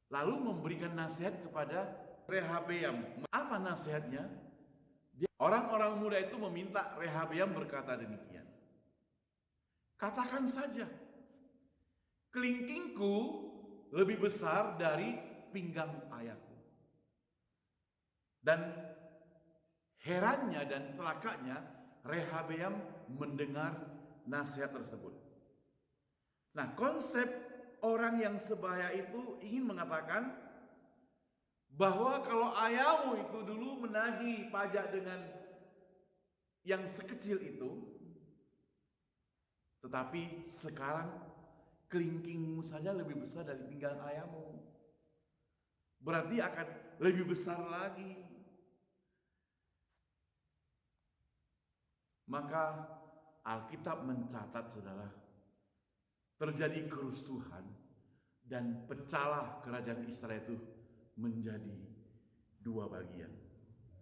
lalu memberikan nasihat kepada Rehabeam. Apa nasihatnya? Orang-orang muda itu meminta Rehabeam berkata demikian. Katakan saja, kelingkingku lebih besar dari pinggang ayahku. Dan herannya dan celakanya Rehabeam mendengar nasihat tersebut. Nah, konsep orang yang sebaya itu ingin mengatakan bahwa kalau ayahmu itu dulu menagih pajak dengan yang sekecil itu, tetapi sekarang kelingkingmu saja lebih besar dari pinggang ayahmu. Berarti akan lebih besar lagi. Maka Alkitab mencatat, saudara, terjadi kerusuhan dan pecahlah kerajaan Israel itu menjadi dua bagian.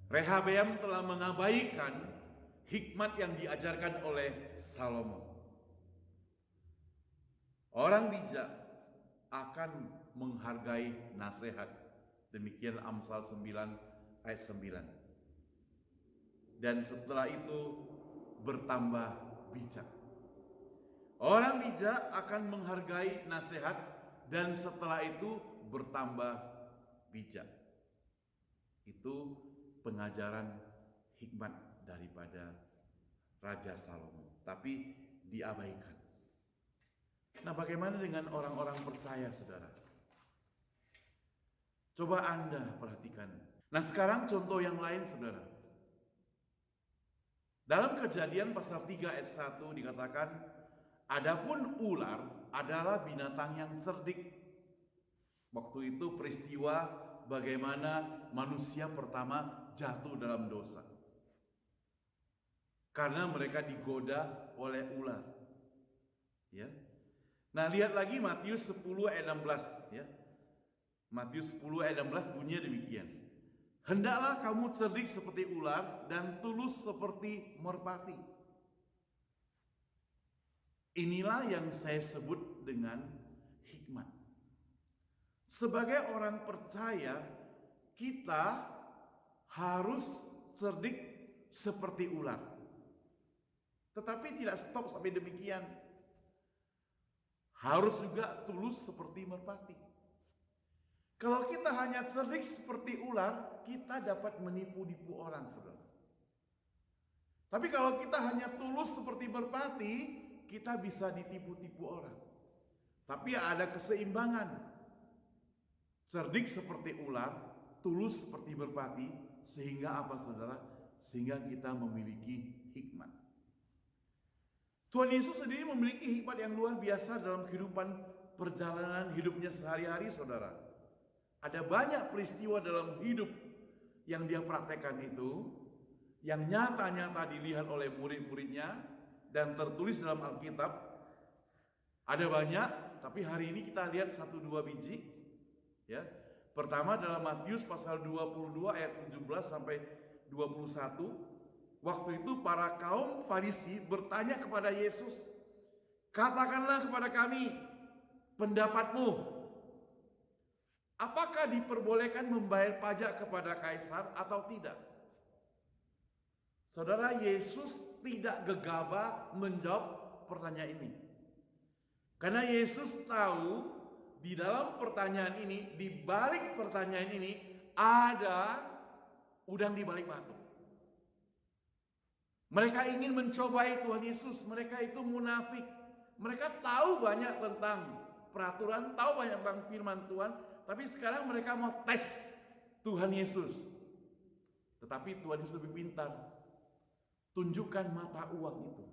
Rehabeam telah mengabaikan hikmat yang diajarkan oleh Salomo. Orang bijak akan menghargai nasihat. Demikian Amsal 9 ayat 9. dan setelah itu bertambah bijak. Orang bijak akan menghargai nasihat dan setelah itu bertambah bijak. Itu pengajaran hikmat daripada Raja Salomo, tapi diabaikan. Nah, bagaimana dengan orang-orang percaya, saudara? Coba Anda perhatikan. Nah, sekarang contoh yang lain, saudara. Dalam Kejadian pasal 3 ayat 1 dikatakan, adapun ular adalah binatang yang cerdik. Waktu itu peristiwa bagaimana manusia pertama jatuh dalam dosa. Karena mereka digoda oleh ular. Ya. Nah, lihat lagi Matius 10 ayat 16 ya. Matius 10 ayat 16 bunyinya demikian. Hendaklah kamu cerdik seperti ular dan tulus seperti merpati. Inilah yang saya sebut dengan hikmat. Sebagai orang percaya, kita harus cerdik seperti ular. Tetapi tidak stop sampai demikian. Harus juga tulus seperti merpati. Kalau kita hanya cerdik seperti ular, kita dapat menipu-nipu orang, saudara. Tapi kalau kita hanya tulus seperti merpati, kita bisa ditipu-tipu orang. Tapi ada keseimbangan. Cerdik seperti ular, tulus seperti merpati, sehingga apa, saudara? Sehingga kita memiliki hikmat. Tuhan Yesus sendiri memiliki hikmat yang luar biasa dalam kehidupan perjalanan hidupnya sehari-hari, saudara. Ada banyak peristiwa dalam hidup yang dia praktekkan itu, yang nyata-nyata dilihat oleh murid-muridnya dan tertulis dalam Alkitab. Ada banyak, tapi hari ini kita lihat 1-2 biji. Ya. Pertama dalam Matius pasal 22 ayat 17 sampai 21. Waktu itu para kaum Farisi bertanya kepada Yesus, "Katakanlah kepada kami pendapatmu. Apakah diperbolehkan membayar pajak kepada kaisar atau tidak?" Saudara, Yesus tidak gegabah menjawab pertanyaan ini. Karena Yesus tahu di dalam pertanyaan ini, di balik pertanyaan ini ada udang di balik batu. Mereka ingin mencobai Tuhan Yesus, mereka itu munafik. Mereka tahu banyak tentang peraturan, tahu banyak tentang firman Tuhan, tapi sekarang mereka mau tes Tuhan Yesus. Tetapi Tuhan Yesus lebih pintar. Tunjukkan mata uang itu.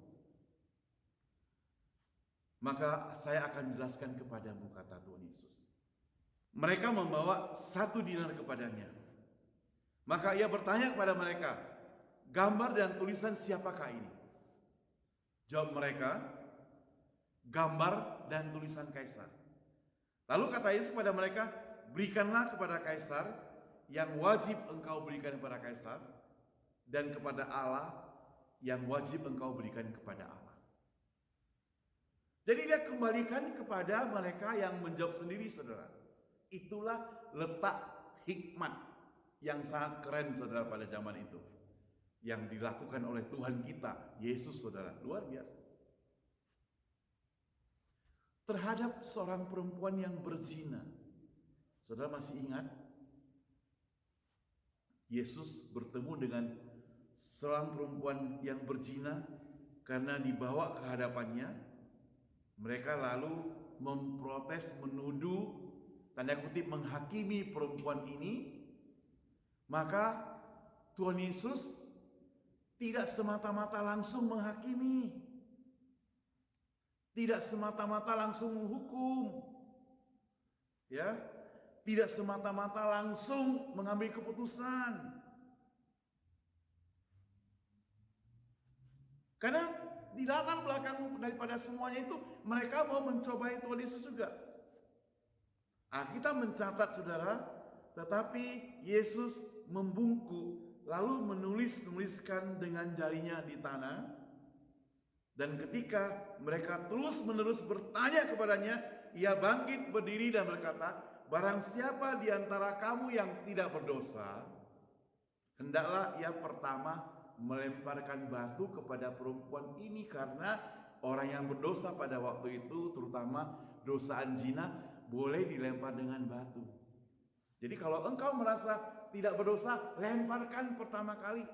Maka saya akan jelaskan kepadamu, kata Tuhan Yesus. Mereka membawa 1 dinar kepadanya. Maka ia bertanya kepada mereka, gambar dan tulisan siapakah ini? Jawab mereka, gambar dan tulisan kaisar. Lalu kata Yesus kepada mereka, berikanlah kepada kaisar yang wajib engkau berikan kepada kaisar, dan kepada Allah yang wajib engkau berikan kepada Allah. Jadi dia kembalikan kepada mereka yang menjawab sendiri, saudara. Itulah letak hikmat yang sangat keren, saudara, pada zaman itu. Yang dilakukan oleh Tuhan kita, Yesus, saudara. Luar biasa. Terhadap seorang perempuan yang berzina. Saudara masih ingat? Yesus bertemu dengan seorang perempuan yang berzina karena dibawa ke hadapannya. Mereka lalu memprotes, menuduh, tanda kutip menghakimi perempuan ini. Maka Tuhan Yesus tidak semata-mata langsung menghakimi, tidak semata-mata langsung menghukum, ya, tidak semata-mata langsung mengambil keputusan. Karena di latar belakang daripada semuanya itu mereka mau mencobai Tuhan Yesus juga. Kita mencatat, saudara, tetapi Yesus membungkuk lalu menuliskan dengan jarinya di tanah. Dan ketika mereka terus-menerus bertanya kepadanya, ia bangkit berdiri dan berkata, barang siapa di antara kamu yang tidak berdosa, hendaklah ia pertama melemparkan batu kepada perempuan ini karena orang yang berdosa pada waktu itu, terutama dosaan zina, boleh dilempar dengan batu. Jadi kalau engkau merasa tidak berdosa, lemparkan pertama kali.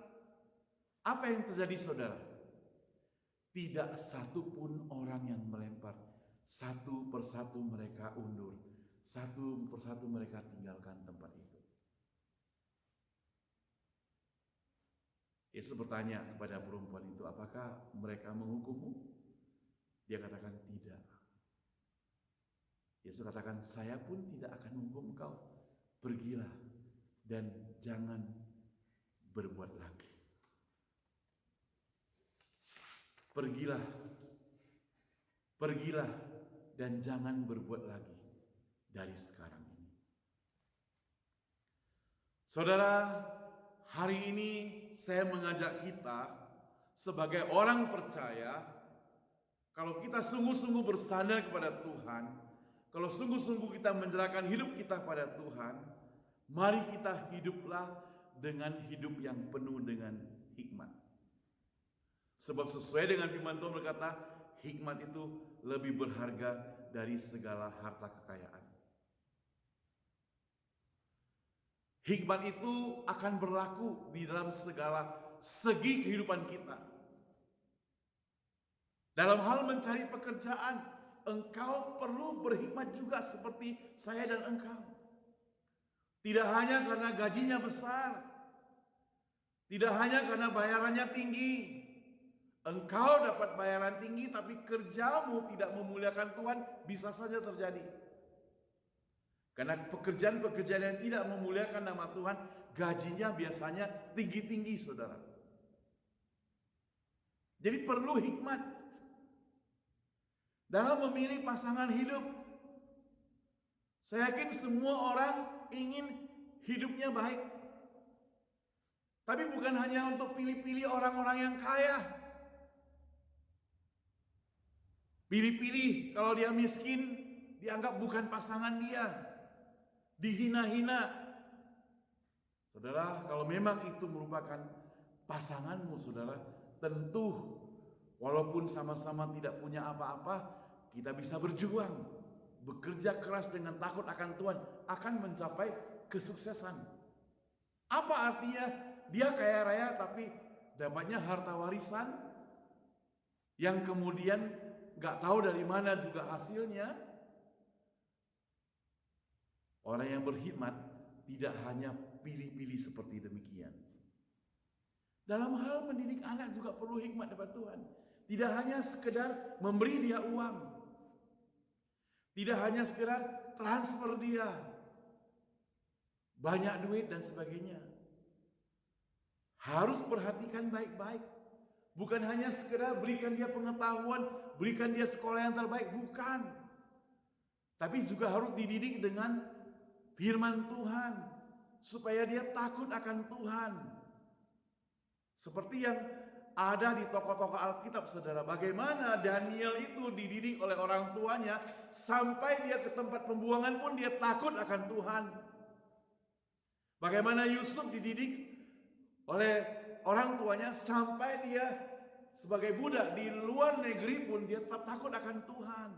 Apa yang terjadi, saudara? Tidak satu pun orang yang melempar. Satu persatu mereka undur. Satu persatu mereka tinggalkan tempat itu. Yesus bertanya kepada perempuan itu, apakah mereka menghukummu? Dia katakan tidak. Yesus katakan, saya pun tidak akan menghukum kau. Pergilah dan jangan berbuat lagi. Pergilah dan jangan berbuat lagi dari sekarang ini. Saudara, hari ini saya mengajak kita sebagai orang percaya, kalau kita sungguh-sungguh bersandar kepada Tuhan, kalau sungguh-sungguh kita menyerahkan hidup kita pada Tuhan, mari kita hiduplah dengan hidup yang penuh dengan hikmat. Sebab sesuai dengan firman Tuhan berkata, hikmat itu lebih berharga dari segala harta kekayaan. Hikmat itu akan berlaku di dalam segala segi kehidupan kita. Dalam hal mencari pekerjaan, engkau perlu berhikmat juga seperti saya dan engkau. Tidak hanya karena gajinya besar, tidak hanya karena bayarannya tinggi. Engkau dapat bayaran tinggi tapi kerjamu tidak memuliakan Tuhan, bisa saja terjadi. Karena pekerjaan-pekerjaan yang tidak memuliakan nama Tuhan, gajinya biasanya tinggi-tinggi, saudara. Jadi perlu hikmat dalam memilih pasangan hidup. Saya yakin semua orang ingin hidupnya baik. Tapi bukan hanya untuk pilih-pilih orang-orang yang kaya. Pilih-pilih, kalau dia miskin, dianggap bukan pasangan dia. Dihina-hina. Saudara, kalau memang itu merupakan pasanganmu, saudara, tentu walaupun sama-sama tidak punya apa-apa, kita bisa berjuang, bekerja keras dengan takut akan Tuhan, akan mencapai kesuksesan. Apa artinya dia kaya raya tapi dapatnya harta warisan yang kemudian gak tahu dari mana juga hasilnya? Orang yang berhikmat tidak hanya pilih-pilih seperti demikian. Dalam hal mendidik anak juga perlu hikmat daripada Tuhan. Tidak hanya sekedar memberi dia uang. Tidak hanya sekedar transfer dia banyak duit dan sebagainya. Harus perhatikan baik-baik. Bukan hanya sekedar berikan dia pengetahuan, berikan dia sekolah yang terbaik, bukan. Tapi juga harus dididik dengan firman Tuhan, supaya dia takut akan Tuhan. Seperti yang ada di tokoh-tokoh Alkitab, saudara. Bagaimana Daniel itu dididik oleh orang tuanya, sampai dia ke tempat pembuangan pun dia takut akan Tuhan. Bagaimana Yusuf dididik oleh orang tuanya, sampai dia sebagai budak di luar negeri pun dia tetap takut akan Tuhan.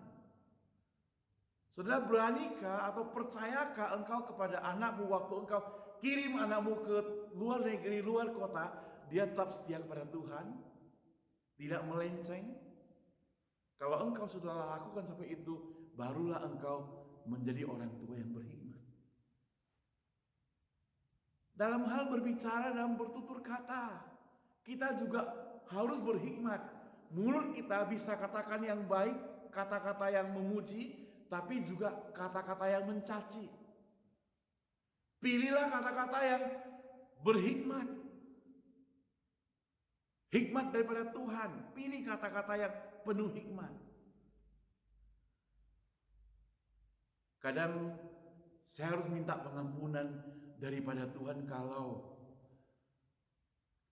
Saudara, beranikah atau percayakah engkau kepada anakmu waktu engkau kirim anakmu ke luar negeri, luar kota, dia tetap setia kepada Tuhan, tidak melenceng? Kalau engkau sudah lakukan sampai itu, barulah engkau menjadi orang tua yang berhikmat. Dalam hal berbicara, dalam bertutur kata, kita juga harus berhikmat. Mulut kita bisa katakan yang baik, kata-kata yang memuji, tapi juga kata-kata yang mencaci. Pilihlah kata-kata yang berhikmat. Hikmat daripada Tuhan. Pilih kata-kata yang penuh hikmat. Kadang saya harus minta pengampunan daripada Tuhan kalau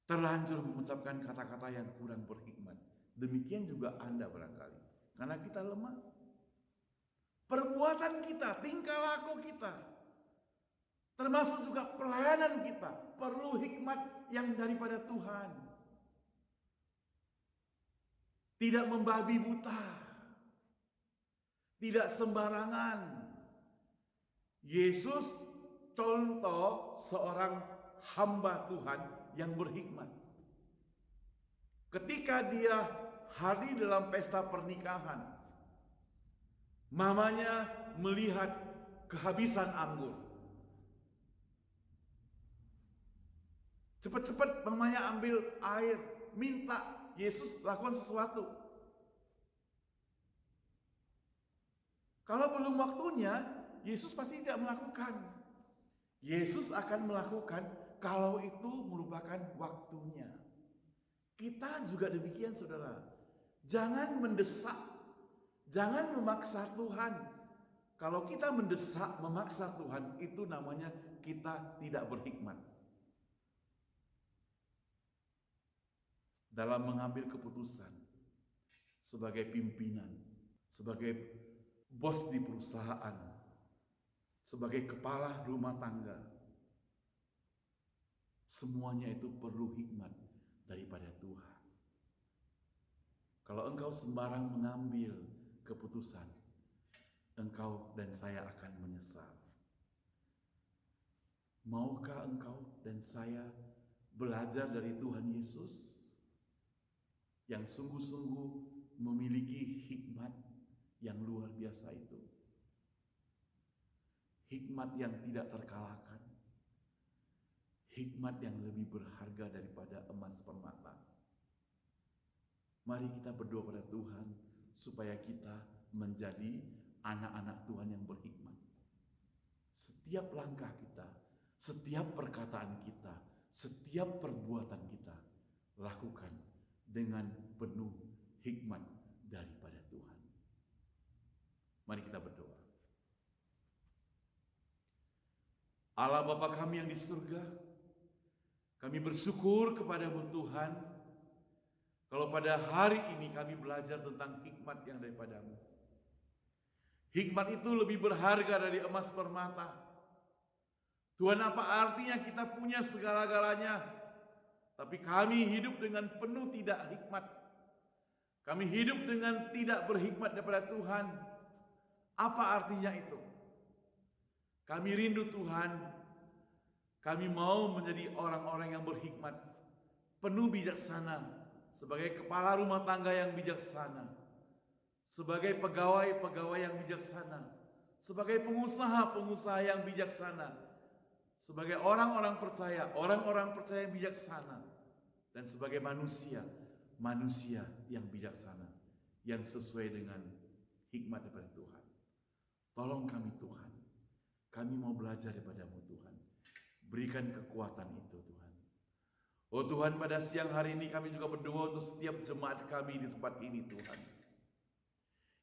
terlanjur mengucapkan kata-kata yang kurang berhikmat. Demikian juga Anda barangkali. Karena kita lemah. Perbuatan kita, tingkah laku kita, termasuk juga pelayanan kita, perlu hikmat yang daripada Tuhan. tidak membabi buta, tidak sembarangan. Yesus contoh seorang hamba Tuhan yang berhikmat. Ketika dia hadir dalam pesta pernikahan, mamanya melihat kehabisan anggur. Cepat-cepat mamanya ambil air, minta Yesus lakukan sesuatu. Kalau belum waktunya, Yesus pasti tidak melakukan. Yesus akan melakukan kalau itu merupakan waktunya. Kita juga demikian, saudara. Jangan mendesak, jangan memaksa Tuhan. Kalau kita mendesak, memaksa Tuhan, itu namanya kita tidak berhikmat dalam mengambil keputusan sebagai pimpinan, sebagai bos di perusahaan, sebagai kepala rumah tangga. Semuanya itu perlu hikmat daripada Tuhan. Kalau engkau sembarang mengambil keputusan, engkau dan saya akan menyesal. Maukah engkau dan saya belajar dari Tuhan Yesus yang sungguh-sungguh memiliki hikmat yang luar biasa itu? Hikmat yang tidak terkalahkan, hikmat yang lebih berharga daripada emas permata. Mari kita berdoa pada Tuhan supaya kita menjadi anak-anak Tuhan yang berhikmat. Setiap langkah kita, setiap perkataan kita, setiap perbuatan kita, lakukan dengan penuh hikmat daripada Tuhan. Mari kita berdoa. Allah Bapa kami yang di surga, kami bersyukur kepadamu Tuhan, kalau pada hari ini kami belajar tentang hikmat yang daripadamu. Hikmat itu lebih berharga dari emas permata. Tuhan, apa artinya kita punya segala-galanya, tapi kami hidup dengan penuh tidak hikmat. Kami hidup dengan tidak berhikmat daripada Tuhan. Apa artinya itu? Kami rindu Tuhan, kami mau menjadi orang-orang yang berhikmat, penuh bijaksana, sebagai kepala rumah tangga yang bijaksana, sebagai pegawai-pegawai yang bijaksana, sebagai pengusaha-pengusaha yang bijaksana, sebagai orang-orang percaya yang bijaksana, dan sebagai manusia yang bijaksana, yang sesuai dengan hikmat daripada Tuhan. Tolong kami Tuhan, kami mau belajar daripadamu Tuhan. Berikan kekuatan itu Tuhan. Oh Tuhan, pada siang hari ini kami juga berdoa untuk setiap jemaat kami di tempat ini Tuhan.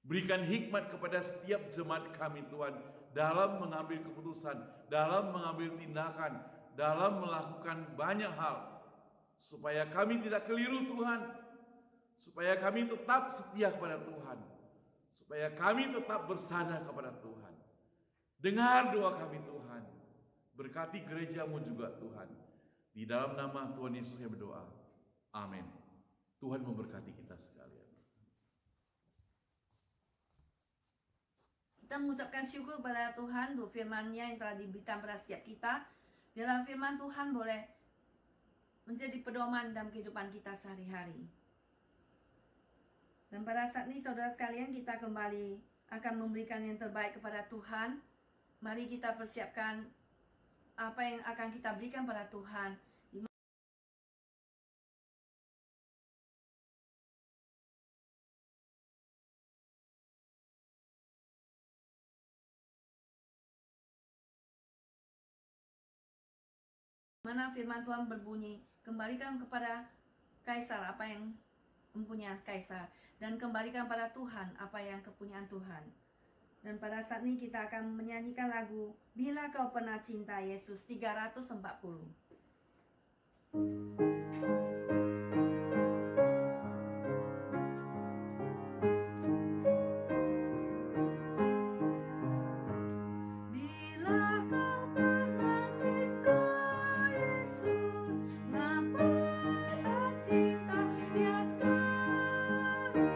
Berikan hikmat kepada setiap jemaat kami Tuhan, dalam mengambil keputusan, dalam mengambil tindakan, dalam melakukan banyak hal, supaya kami tidak keliru Tuhan, supaya kami tetap setia kepada Tuhan, supaya kami tetap bersandar kepada Tuhan. Dengar doa kami Tuhan, berkati gerejamu juga Tuhan. Di dalam nama Tuhan Yesus saya berdoa. Amin. Tuhan memberkati kita sekalian. Kita mengucapkan syukur kepada Tuhan untuk firman-Nya yang telah diberikan pada setiap kita. Biarlah firman Tuhan boleh menjadi pedoman dalam kehidupan kita sehari-hari. Dan pada saat ini saudara sekalian, kita kembali akan memberikan yang terbaik kepada Tuhan. Mari kita persiapkan apa yang akan kita berikan pada Tuhan. Mana firman Tuhan berbunyi, kembalikan kepada Kaisar apa yang mempunyai Kaisar, dan kembalikan pada Tuhan apa yang kepunyaan Tuhan. Dan pada saat ini kita akan menyanyikan lagu Bila Kau Pernah Cinta Yesus 340. Bila kau pernah cinta Yesus, ngapa tak cinta dia sekarang?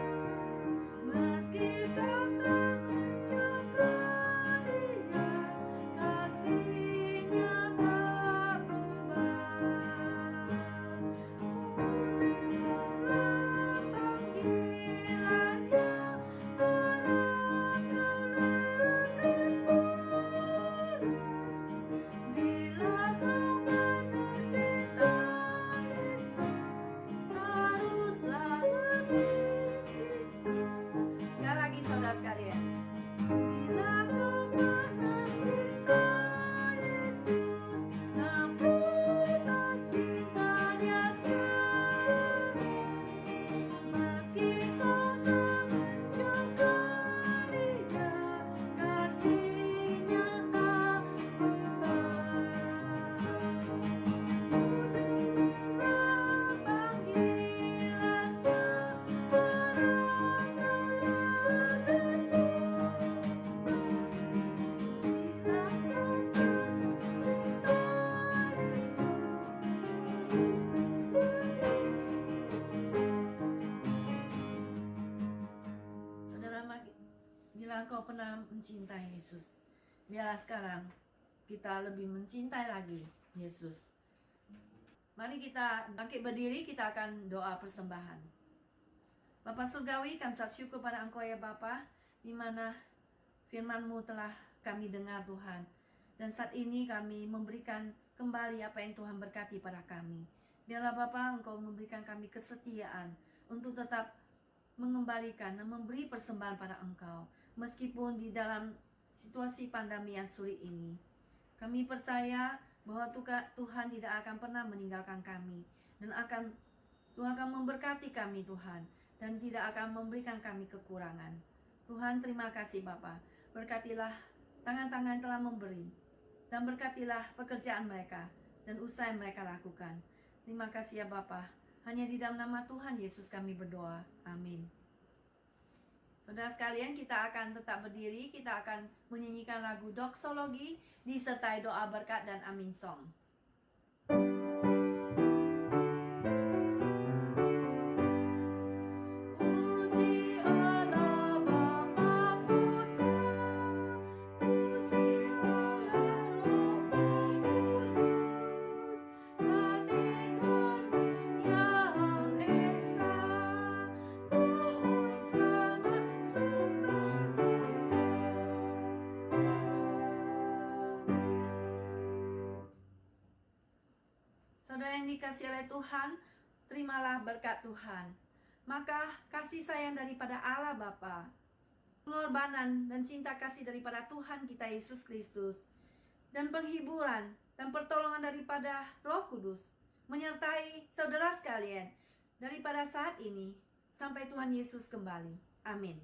Bila Engkau pernah mencintai Yesus, biarlah sekarang kita lebih mencintai lagi Yesus. Mari kita bangkit berdiri, kita akan doa persembahan. Bapa Surgawi, kami ucap syukur pada Engkau ya Bapa, di mana firman-Mu telah kami dengar Tuhan. Dan saat ini kami memberikan kembali apa yang Tuhan berkati pada kami. Biarlah Bapa Engkau memberikan kami kesetiaan untuk tetap mengembalikan dan memberi persembahan pada Engkau. Meskipun di dalam situasi pandemi yang sulit ini, kami percaya bahwa Tuhan tidak akan pernah meninggalkan kami. Dan Tuhan akan memberkati kami Tuhan. Dan tidak akan memberikan kami kekurangan. Tuhan terima kasih Bapa. Berkatilah tangan-tangan yang telah memberi. Dan berkatilah pekerjaan mereka dan usaha yang mereka lakukan. Terima kasih ya Bapa. Hanya di dalam nama Tuhan Yesus kami berdoa. Amin. Saudara sekalian, kita akan tetap berdiri. Kita akan menyanyikan lagu doksologi disertai doa berkat dan amin song. Saudara yang dikasihi oleh Tuhan, terimalah berkat Tuhan. Maka kasih sayang daripada Allah Bapa, pengorbanan dan cinta kasih daripada Tuhan kita Yesus Kristus, dan penghiburan dan pertolongan daripada Roh Kudus menyertai saudara sekalian daripada saat ini sampai Tuhan Yesus kembali. Amin.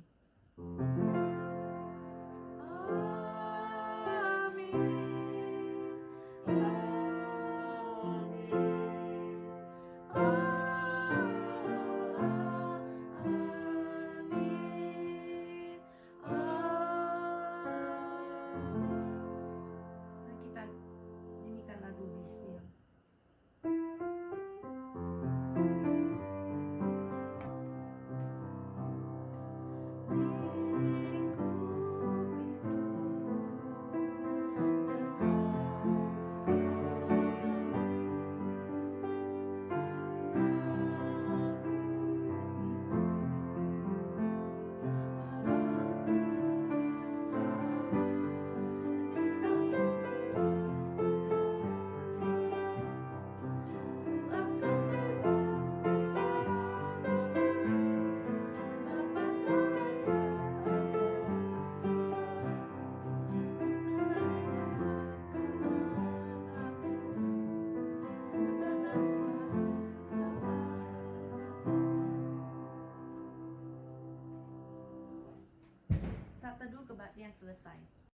Saat teduh kebaktian selesai.